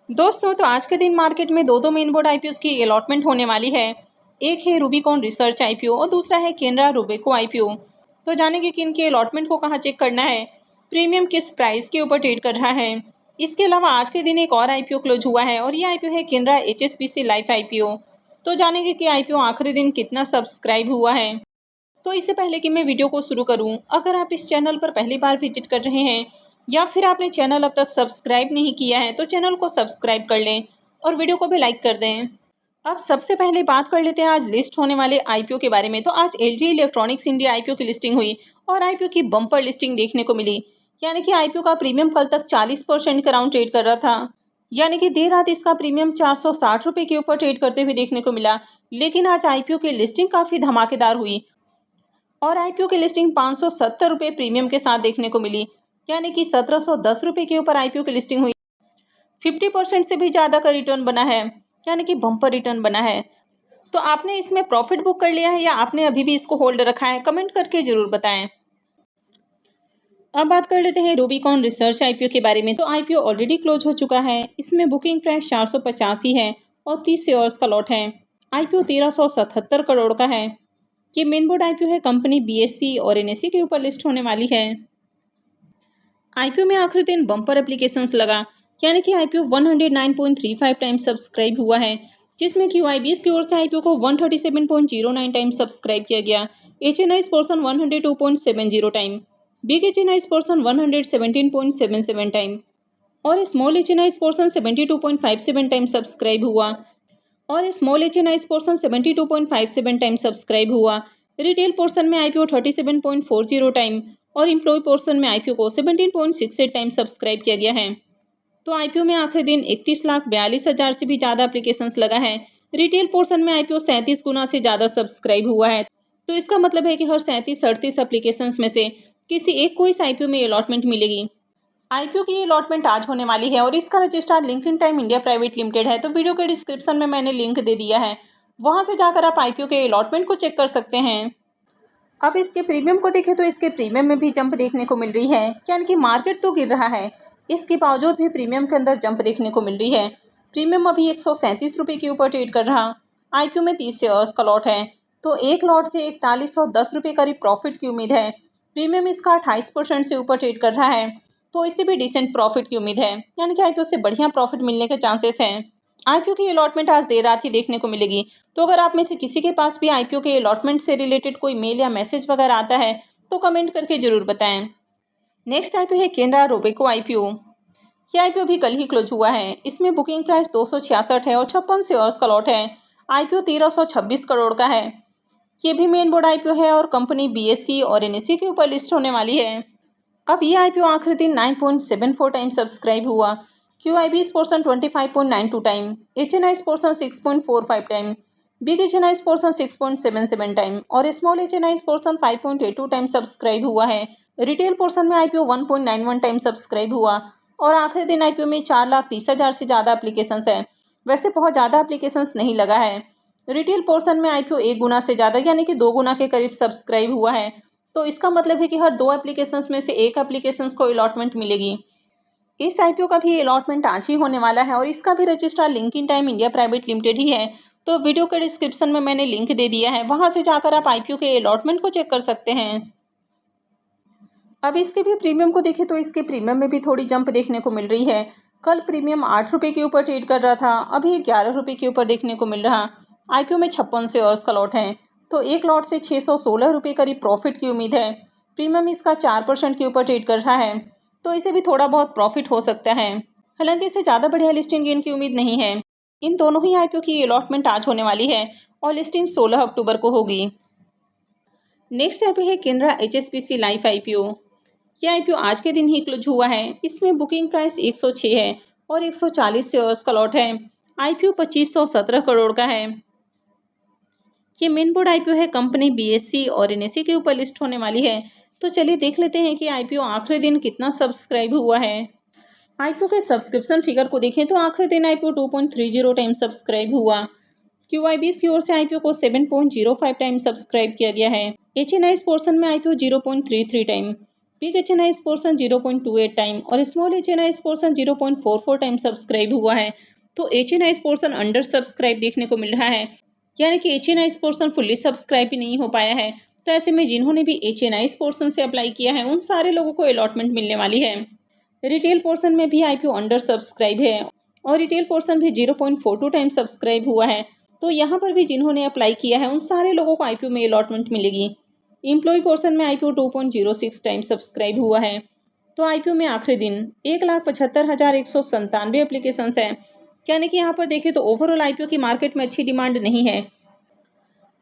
दोस्तों, तो आज के दिन मार्केट में दो मेन बोर्ड आईपीओ की अलॉटमेंट होने वाली है। एक है रूबिकॉन रिसर्च आईपीओ और दूसरा है केनरा रोबेको आईपीओ। तो जानेंगे कि इनके अलॉटमेंट को कहाँ चेक करना है, प्रीमियम किस प्राइस के ऊपर ट्रेड कर रहा है। इसके अलावा आज के दिन एक और आईपीओ क्लोज हुआ है और ये आईपीओ है केनरा एचएसबीसी लाइफ आईपीओ। तो जानेंगे कि आईपीओ आखिरी दिन कितना सब्सक्राइब हुआ है। तो इससे पहले कि मैं वीडियो को शुरू करूं, अगर आप इस चैनल पर पहली बार विजिट कर रहे हैं या फिर आपने चैनल अब तक सब्सक्राइब नहीं किया है तो चैनल को सब्सक्राइब कर लें और वीडियो को भी लाइक कर दें। अब सबसे पहले बात कर लेते हैं आज लिस्ट होने वाले आईपीओ के बारे में। तो आज एलजी इलेक्ट्रॉनिक्स इंडिया आईपीओ की लिस्टिंग हुई और आईपीओ की बम्पर लिस्टिंग देखने को मिली। यानी कि आईपीओ का प्रीमियम कल तक 40% के अराउंड ट्रेड कर रहा था। यानी कि देर रात इसका प्रीमियम 460 रुपये के ऊपर ट्रेड करते हुए देखने को मिला। लेकिन आज आईपीओ की लिस्टिंग काफ़ी धमाकेदार हुई और आईपीओ की लिस्टिंग 570 रुपये प्रीमियम के साथ देखने को मिली। यानी कि 1710 रुपये के ऊपर आईपीओ की लिस्टिंग हुई। 50% से भी ज़्यादा का रिटर्न बना है, यानी कि बम्पर रिटर्न बना है। तो आपने इसमें प्रॉफिट बुक कर लिया है या आपने अभी भी इसको होल्ड रखा है, कमेंट करके ज़रूर बताएं। अब बात कर लेते हैं रूबिकॉन रिसर्च आईपीओ के बारे में। तो आईपीओ ऑलरेडी क्लोज हो चुका है। इसमें बुकिंग प्राइस 450 ही है और 30 शेयर्स का लॉट है। आईपीओ 1377 करोड़ का है। ये मेन बोर्ड आईपीओ है, कंपनी बीएससी और एनएससी के ऊपर लिस्ट होने वाली है। आईपीओ में आखिरी दिन बम्पर एप्लीकेशंस लगा, यानी कि आईपीओ 109.35 टाइम्स सब्सक्राइब हुआ है, जिसमें क्यूआईबीएस की ओर से आईपीओ को 137.09 टाइम्स सब्सक्राइब किया गया। HNIs portion 102.70 time, big HNIs portion 117.77 time और small HNIs portion 72.57 time subscribe हुआ और small HNIs portion 72.57 time subscribe हुआ। रिटेल पोर्शन में आईपीओ 37.40 टाइम और एम्प्लॉय पोर्शन में आईपीओ को 17.68 टाइम सब्सक्राइब किया गया है। तो आईपीओ में आखिरी दिन 31,42,000 से भी ज़्यादा एप्लीकेशंस लगा है। रिटेल पोर्शन में आईपीओ 37 गुना से ज़्यादा सब्सक्राइब हुआ है। तो इसका मतलब है कि हर 37-38 एप्लीकेशंस में से किसी एक को इस आईपीओ में अलॉटमेंट मिलेगी। आईपीओ की अलॉटमेंट आज होने वाली है और इसका registrar Link Intime India private limited है। तो वीडियो के डिस्क्रिप्शन में मैंने लिंक दे दिया है, वहां से जाकर आप आईपीओ के अलॉटमेंट को चेक कर सकते हैं। अब इसके प्रीमियम को देखें तो इसके प्रीमियम में भी जंप देखने को मिल रही है, यानी कि मार्केट तो गिर रहा है, इसके बावजूद भी प्रीमियम के अंदर जंप देखने को मिल रही है। प्रीमियम अभी 137 रुपये के ऊपर ट्रेड कर रहा। आईपीओ में 30 शेयर्स का लॉट है, तो एक लॉट से 4110 रुपये करीब प्रॉफिट की उम्मीद है। प्रीमियम इसका 28% से ऊपर ट्रेड कर रहा है, तो इससे भी डिसेंट प्रॉफिट की उम्मीद है, यानी कि आईपीओ से बढ़िया प्रॉफिट मिलने के चांसेस हैं। आईपीओ की अलॉटमेंट आज देर रात ही देखने को मिलेगी। तो अगर आप में से किसी के पास भी आईपीओ के अलॉटमेंट से रिलेटेड कोई मेल या मैसेज वगैरह आता है तो कमेंट करके जरूर बताएं। नेक्स्ट आईपीओ है केनरा रोबेको आईपीओ। ये आईपीओ भी कल ही क्लोज हुआ है। इसमें बुकिंग प्राइस 266 है और 56 शेयर्स का लॉट है। आईपीओ 1326 करोड़ का है। ये भी मेन बोर्ड आईपीओ है और कंपनी बीएससी और एनएससी के ऊपर लिस्ट होने वाली है। अब ये आईपीओ आखिरी दिन 9.74 टाइम सब्सक्राइब हुआ। QIBs portion 25.92 time, HNIs portion 6.45 time, big HNIs portion 6.77 time और small HNIs portion 5.82 time subscribe हुआ है। रिटेल पोर्शन में आईपीओ 1.91 टाइम सब्सक्राइब हुआ और आखिरी दिन आईपीओ में 4,30,000 से ज़्यादा एप्लीकेशंस है। वैसे बहुत ज़्यादा एप्लीकेशंस नहीं लगा है। रिटेल पोर्शन में आईपीओ 1 गुना से ज़्यादा, यानी कि 2 गुना के करीब सब्सक्राइब हुआ है। तो इसका मतलब है कि हर 2 एप्लीकेशंस में से एक एप्लीकेशंस को अलॉटमेंट मिलेगी। इस आईपीओ का भी अलॉटमेंट आज ही होने वाला है और इसका भी registrar Link Intime India private limited ही है। तो वीडियो के डिस्क्रिप्शन में मैंने लिंक दे दिया है, वहां से जाकर आप आईपीओ के अलॉटमेंट को चेक कर सकते हैं। अब इसके भी प्रीमियम को देखें तो इसके प्रीमियम में भी थोड़ी जंप देखने को मिल रही है। कल प्रीमियम 8 रुपये के ऊपर ट्रेड कर रहा था, अभी 11 रुपये के ऊपर देखने को मिल रहा। आईपीओ में 56 शेयर्स का लॉट है, तो एक लॉट से 616 रुपये करीब प्रॉफिट की उम्मीद है। प्रीमियम इसका 4% के ऊपर ट्रेड कर रहा है, तो इसे भी थोड़ा बहुत प्रॉफिट हो सकता है। हालांकि इसे ज़्यादा बढ़िया लिस्टिंग गेन की उम्मीद नहीं है। इन दोनों ही आईपीओ की अलॉटमेंट आज होने वाली है और लिस्टिंग 16 अक्टूबर को होगी। नेक्स्ट आईपीओ है केनरा एचएसबीसी लाइफ आईपीओ। यह आईपीओ आज के दिन ही क्लोज हुआ है। इसमें बुकिंग प्राइस 106 है और 140 शेयर्स का लॉट है। आईपीओ 2517 करोड़ का है। ये मेन बोर्ड आईपीओ है, कंपनी बीएससी और एनएससी के ऊपर लिस्ट होने वाली है। तो चलिए देख लेते हैं कि आईपीओ आखिरी दिन कितना सब्सक्राइब हुआ है। आईपीओ के सब्सक्रिप्शन फिगर को देखें तो आखिरी दिन आईपीओ 2.30 टाइम सब्सक्राइब हुआ। क्यूआईबीएस की ओर से आईपीओ को 7.05 टाइम सब्सक्राइब किया गया है। एचएनआईस पोर्शन में IPO 0.33 time, big H N I portion 0.28 time और small H N I portion 0.44 time subscribe हुआ है। तो H N I portion under subscribe देखने को मिल रहा है, यानी कि H N I portion fully subscribe भी नहीं हो पाया है। तो ऐसे में जिन्होंने भी एच एन आई पोर्सन से अप्लाई किया है उन सारे लोगों को अलॉटमेंट मिलने वाली है। रिटेल पोर्शन में भी आईपीओ अंडर सब्सक्राइब है और रिटेल पोर्शन भी 0.42 टाइम सब्सक्राइब हुआ है। तो यहाँ पर भी जिन्होंने अप्लाई किया है उन सारे लोगों को आईपीओ में अलॉटमेंट मिलेगी। एम्प्लॉय पोर्शन में आईपीओ 2.06 टाइम सब्सक्राइब हुआ है। तो आईपीओ में आखिरी दिन 1,75,197 एप्लीकेशन है, यानी कि यहाँ पर देखें तो ओवरऑल आईपीओ की मार्केट में अच्छी डिमांड नहीं है।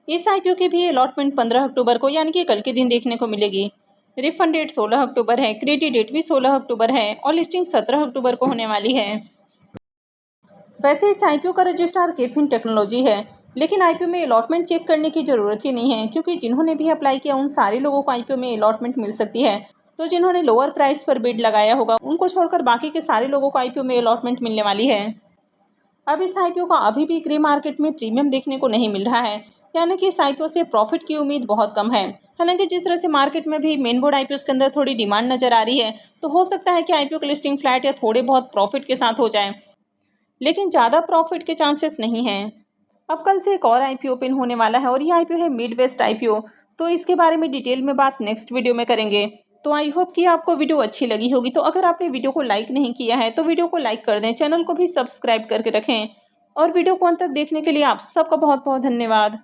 इस आईपीओ की भी अलॉटमेंट 15 अक्टूबर को यानी कि कल के दिन देखने को मिलेगी। रिफंड डेट 16 अक्टूबर है, क्रेडिट डेट भी 16 अक्टूबर है और लिस्टिंग 17 अक्टूबर को होने वाली है। वैसे इस आईपीओ का रजिस्ट्रार केफिन टेक्नोलॉजी है, लेकिन आईपीओ में अलॉटमेंट चेक करने की ज़रूरत ही नहीं है, क्योंकि जिन्होंने भी अप्लाई किया उन सारे लोगों को आईपीओ में अलॉटमेंट मिल सकती है। तो जिन्होंने लोअर प्राइस पर बिड लगाया होगा उनको छोड़कर बाकी के सारे लोगों को आईपीओ में अलॉटमेंट मिलने वाली है। अब इस आईपीओ का अभी भी ग्रे मार्केट में प्रीमियम देखने को नहीं मिल रहा है, यानी कि इस आईपीओ से प्रॉफिट की उम्मीद बहुत कम है। हालांकि जिस तरह से मार्केट में भी मेन बोर्ड आईपीओ के अंदर थोड़ी डिमांड नजर आ रही है, तो हो सकता है कि आईपीओ की लिस्टिंग फ्लैट या थोड़े बहुत प्रॉफिट के साथ हो जाए, लेकिन ज़्यादा प्रॉफिट के चांसेस नहीं हैं। अब कल से एक और आईपीओ ओपन होने वाला है और ये आईपीओ है मिड वेस्ट आईपीओ। तो इसके बारे में डिटेल में बात नेक्स्ट वीडियो में करेंगे। तो आई होप कि आपको वीडियो अच्छी लगी होगी। तो अगर आपने वीडियो को लाइक नहीं किया है तो वीडियो को लाइक कर दें, चैनल को भी सब्सक्राइब करके रखें और वीडियो को अंत तक देखने के लिए आप सबका बहुत बहुत धन्यवाद।